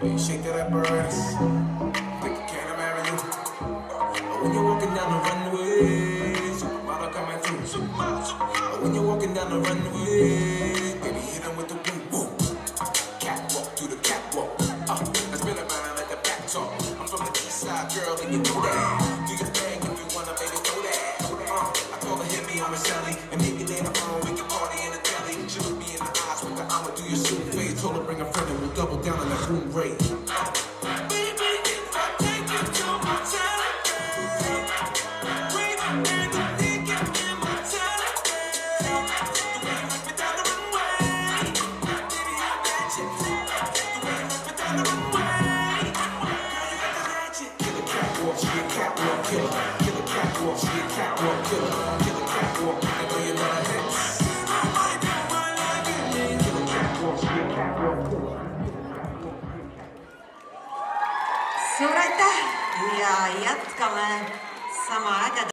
When you shake that apparatus, think I can't marry you. But when you're walking down the runway, supermodel coming through. But when you're walking down the runway, baby, hit 'em with the boom boom. Catwalk through the catwalk. Let's spin around like a back talk. I'm from the east side, girl, and you know that. Do your thing if you wanna, baby, throw that. I told her hit me on the celly, and maybe later on we can party in the telly. She looked me in the eyes with the I'ma do your suit face. Told her bring a friend and we'll double down on that room rate. Baby, if I take you to my telly, wait a minute, think it in my telly. The way you knock me down the runway, baby, I got you. The way you knock me down the runway, girl, you got the magic. Killer catwalk, she a catwalk killer. Killer catwalk, she a catwalk killer. Killer catwalk, I know you love her hips. Suur aitäh ja jätkame sama ägeda